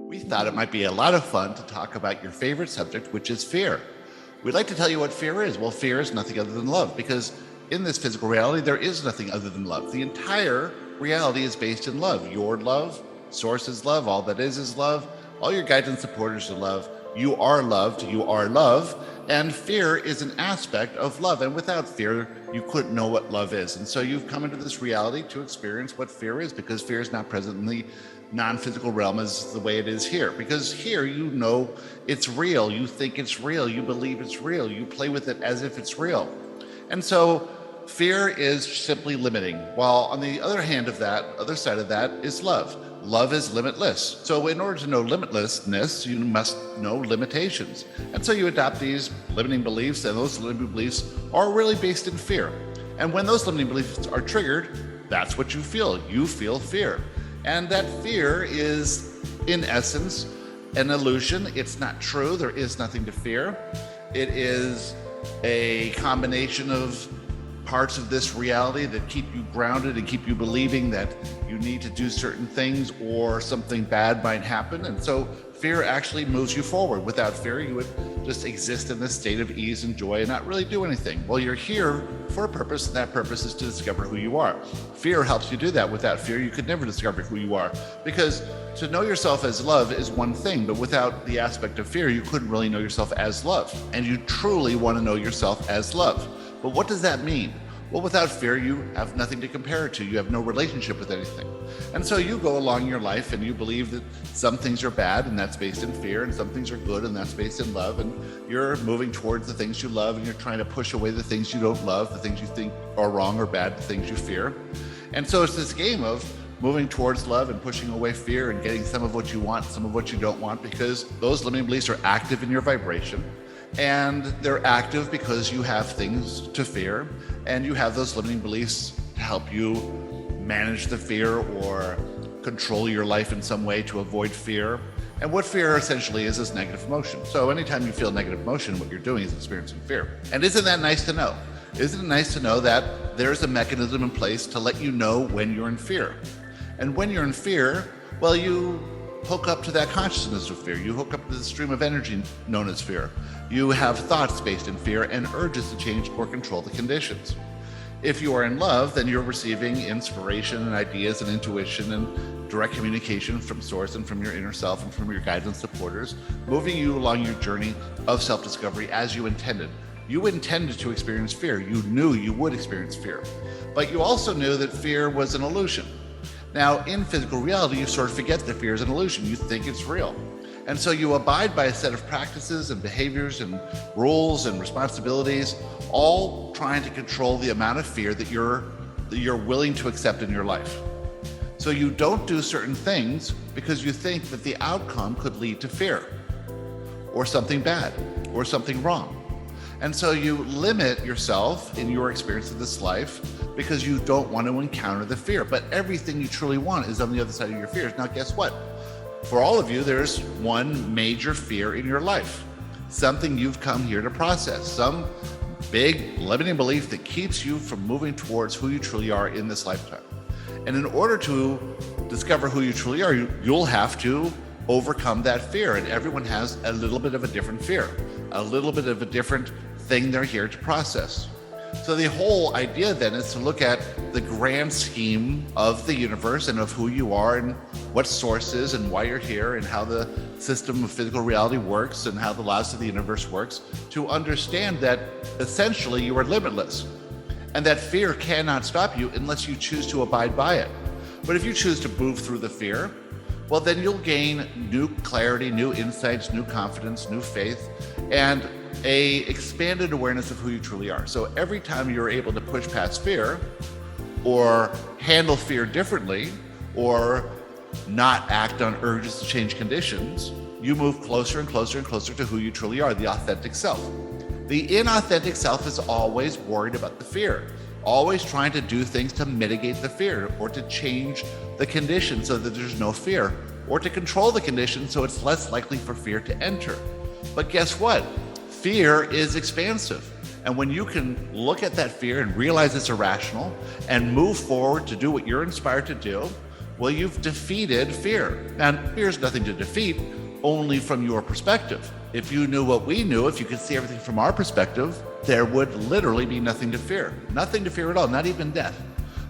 We thought it might be a lot of fun to talk about your favorite subject, which is fear. We'd like to tell you what fear is. Well, fear is nothing other than love, because in this physical reality, there is nothing other than love. The entire reality is based in love. Your love, source is love, all that is love. All your guides and supporters are love. You are loved, you are love, and fear is an aspect of love. And without fear, you couldn't know what love is. And so you've come into this reality to experience what fear is, because fear is not present in the non-physical realm as the way it is here. Because here, you know it's real, you think it's real, you believe it's real, you play with it as if it's real. And so fear is simply limiting, while on the other hand of that, other side of that is love. Love is limitless. So in order to know limitlessness, you must know limitations. And so you adopt these limiting beliefs, and those limiting beliefs are really based in fear. And when those limiting beliefs are triggered, that's what you feel. You feel fear. And that fear is, in essence, an illusion. It's not true. There is nothing to fear. It is a combination of parts of this reality that keep you grounded and keep you believing that you need to do certain things or something bad might happen. And so fear actually moves you forward. Without fear, you would just exist in this state of ease and joy and not really do anything. Well, you're here for a purpose, and that purpose is to discover who you are. Fear helps you do that. Without fear, you could never discover who you are, because to know yourself as love is one thing, but without the aspect of fear, you couldn't really know yourself as love. And you truly want to know yourself as love. But what does that mean? Well, without fear, you have nothing to compare it to. You have no relationship with anything. And so you go along your life and you believe that some things are bad, and that's based in fear, and some things are good, and that's based in love. And you're moving towards the things you love, and you're trying to push away the things you don't love, the things you think are wrong or bad, the things you fear. And so it's this game of moving towards love and pushing away fear and getting some of what you want, some of what you don't want, because those limiting beliefs are active in your vibration. And they're active because you have things to fear, and you have those limiting beliefs to help you manage the fear or control your life in some way to avoid fear. And what fear essentially is negative emotion. So anytime you feel negative emotion, what you're doing is experiencing fear. And isn't that nice to know? Isn't it nice to know that there's a mechanism in place to let you know when you're in fear? And when you're in fear, well, you hook up to that consciousness of fear. You hook up to the stream of energy known as fear. You have thoughts based in fear and urges to change or control the conditions. If you are in love, then you're receiving inspiration and ideas and intuition and direct communication from source and from your inner self and from your guides and supporters, moving you along your journey of self-discovery as you intended. You intended to experience fear. You knew you would experience fear. But you also knew that fear was an illusion. Now, in physical reality, you sort of forget that fear is an illusion. You think it's real. And so you abide by a set of practices and behaviors and rules and responsibilities, all trying to control the amount of fear that you're willing to accept in your life. So you don't do certain things because you think that the outcome could lead to fear or something bad or something wrong. And so you limit yourself in your experience of this life because you don't want to encounter the fear. But everything you truly want is on the other side of your fears. Now, guess what? For all of you, there's one major fear in your life, something you've come here to process, some big limiting belief that keeps you from moving towards who you truly are in this lifetime. And in order to discover who you truly are, you'll have to overcome that fear. And everyone has a little bit of a different fear, a little bit of a different thing they're here to process. So the whole idea then is to look at the grand scheme of the universe and of who you are and what source is and why you're here and how the system of physical reality works and how the laws of the universe works, to understand that essentially you are limitless and that fear cannot stop you unless you choose to abide by it. But if you choose to move through the fear, well, then you'll gain new clarity, new insights, new confidence, new faith, and a expanded awareness of who you truly are. So every time you're able to push past fear or handle fear differently or not act on urges to change conditions, you move closer and closer and closer to who you truly are, the authentic self. The inauthentic self is always worried about the fear, always trying to do things to mitigate the fear or to change the condition so that there's no fear, or to control the condition so it's less likely for fear to enter. But guess what? Fear is expansive. And when you can look at that fear and realize it's irrational and move forward to do what you're inspired to do, Well, you've defeated fear. Now, fear is nothing to defeat, only from your perspective. If you knew what we knew, if you could see everything from our perspective, there would literally be nothing to fear. Nothing to fear at all, not even death.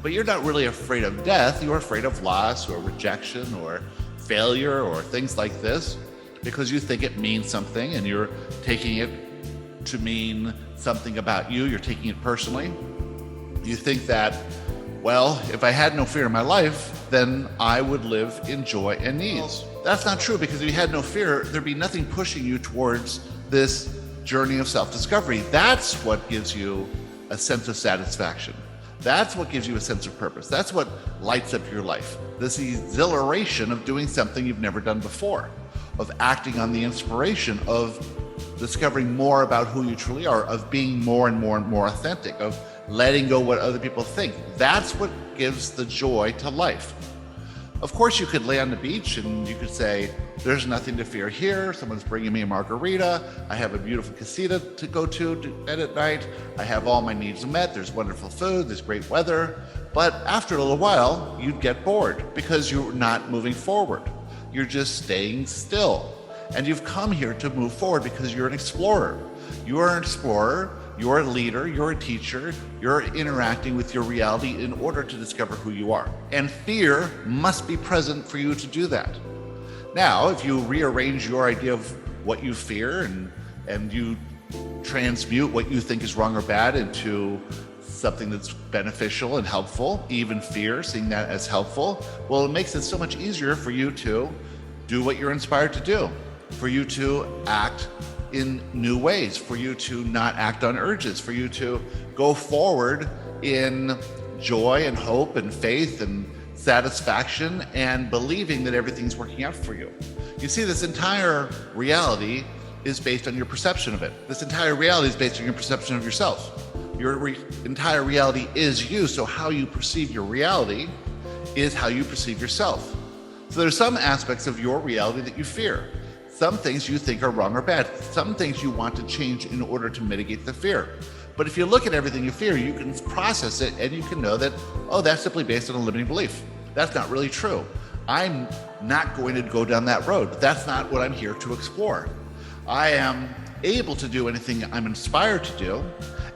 But you're not really afraid of death, you're afraid of loss or rejection or failure or things like this, because you think it means something and you're taking it to mean something about you, you're taking it personally. You think that, well, if I had no fear in my life, then I would live in joy and ease. That's not true, because if you had no fear, there'd be nothing pushing you towards this journey of self-discovery. That's what gives you a sense of satisfaction. That's what gives you a sense of purpose. That's what lights up your life. This exhilaration of doing something you've never done before, of acting on the inspiration, of discovering more about who you truly are, of being more and more and more authentic, of letting go what other people think. That's what gives the joy to life. Of course, you could lay on the beach and you could say, there's nothing to fear here. Someone's bringing me a margarita. I have a beautiful casita to go to bed at night. I have all my needs met. There's wonderful food. There's great weather. But after a little while, you'd get bored because you're not moving forward. You're just staying still. And you've come here to move forward because you're an explorer. You are an explorer. You're a leader, you're a teacher, you're interacting with your reality in order to discover who you are. And fear must be present for you to do that. Now, if you rearrange your idea of what you fear and you transmute what you think is wrong or bad into something that's beneficial and helpful, even fear, seeing that as helpful, well, it makes it so much easier for you to do what you're inspired to do, for you to act in new ways, for you to not act on urges, for you to go forward in joy and hope and faith and satisfaction and believing that everything's working out for you. You see, this entire reality is based on your perception of it. This entire reality is based on your perception of yourself. Your entire reality is you, so how you perceive your reality is how you perceive yourself. So there's some aspects of your reality that you fear. Some things you think are wrong or bad. Some things you want to change in order to mitigate the fear. But if you look at everything you fear, you can process it and you can know that, oh, that's simply based on a limiting belief. That's not really true. I'm not going to go down that road. That's not what I'm here to explore. I am able to do anything I'm inspired to do.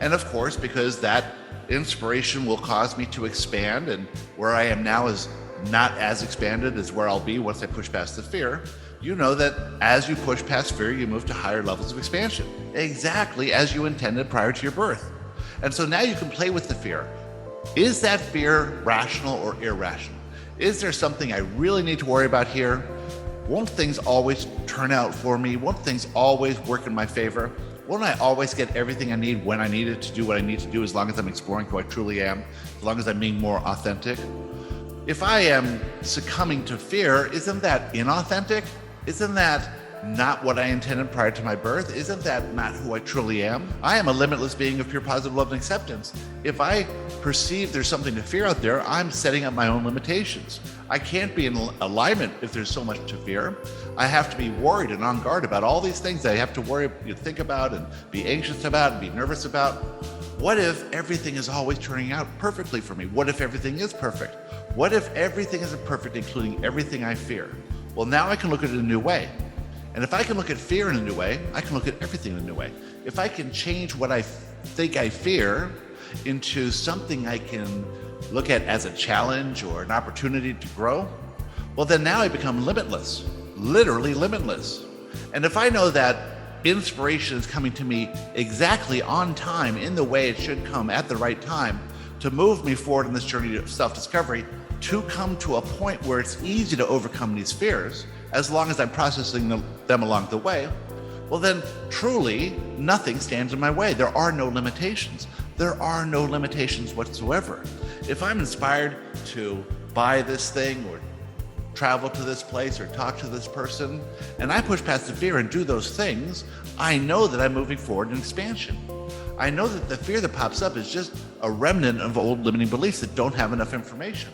And of course, because that inspiration will cause me to expand, and where I am now is not as expanded as where I'll be once I push past the fear, you know that as you push past fear, you move to higher levels of expansion, exactly as you intended prior to your birth. And so now you can play with the fear. Is that fear rational or irrational? Is there something I really need to worry about here? Won't things always turn out for me? Won't things always work in my favor? Won't I always get everything I need when I need it to do what I need to do, as long as I'm exploring who I truly am, as long as I'm being more authentic? If I am succumbing to fear, isn't that inauthentic? Isn't that not what I intended prior to my birth? Isn't that not who I truly am? I am a limitless being of pure positive love and acceptance. If I perceive there's something to fear out there, I'm setting up my own limitations. I can't be in alignment if there's so much to fear. I have to be worried and on guard about all these things I have to worry, think about and be anxious about and be nervous about. What if everything is always turning out perfectly for me? What if everything is perfect? What if everything isn't perfect, including everything I fear? Well, now I can look at it in a new way. And if I can look at fear in a new way, I can look at everything in a new way. If I can change what I think I fear into something I can look at as a challenge or an opportunity to grow, well, then now I become limitless, literally limitless. And if I know that inspiration is coming to me exactly on time, in the way it should come at the right time, to move me forward in this journey of self-discovery, to come to a point where it's easy to overcome these fears, as long as I'm processing them along the way, well then truly nothing stands in my way. There are no limitations. There are no limitations whatsoever. If I'm inspired to buy this thing or travel to this place or talk to this person, and I push past the fear and do those things, I know that I'm moving forward in expansion. I know that the fear that pops up is just a remnant of old limiting beliefs that don't have enough information.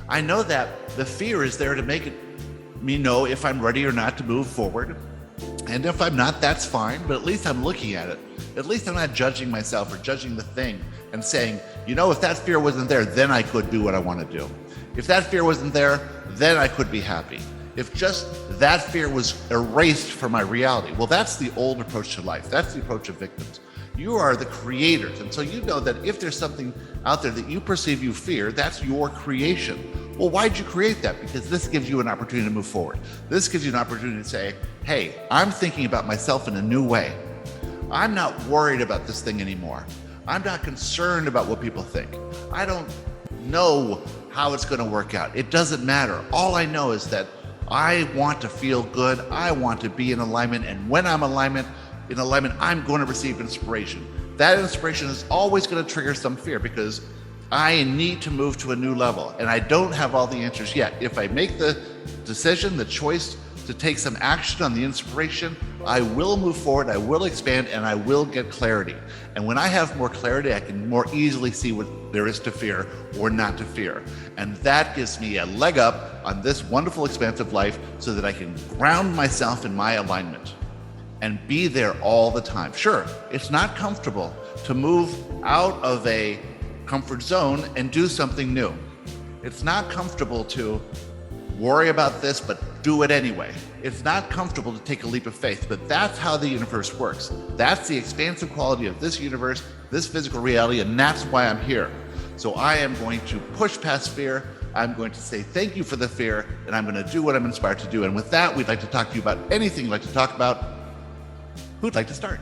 I know that the fear is there to make me know if I'm ready or not to move forward. And if I'm not, that's fine, but at least I'm looking at it. At least I'm not judging myself or judging the thing and saying, you know, if that fear wasn't there, then I could do what I want to do. If that fear wasn't there, then I could be happy. If just that fear was erased from my reality, well, that's the old approach to life. That's the approach of victims. You are the creators. And so you know that if there's something out there that you perceive you fear, that's your creation. Well, why'd you create that? Because this gives you an opportunity to move forward. This gives you an opportunity to say, hey, I'm thinking about myself in a new way. I'm not worried about this thing anymore. I'm not concerned about what people think. I don't know how it's going to work out. It doesn't matter. All I know is that I want to feel good. I want to be in alignment. And when I'm in alignment, I'm going to receive inspiration. That inspiration is always going to trigger some fear because I need to move to a new level. And I don't have all the answers yet. If I make the decision, the choice to take some action on the inspiration, I will move forward, I will expand, and I will get clarity. And when I have more clarity, I can more easily see what there is to fear or not to fear. And that gives me a leg up on this wonderful, expansive life so that I can ground myself in my alignment and be there all the time. Sure, it's not comfortable to move out of a comfort zone and do something new. It's not comfortable to worry about this, but do it anyway. It's not comfortable to take a leap of faith, but that's how the universe works. That's the expansive quality of this universe, this physical reality, and that's why I'm here. So I am going to push past fear. I'm going to say thank you for the fear, and I'm going to do what I'm inspired to do. And with that, we'd like to talk to you about anything you'd like to talk about. Who'd like to start?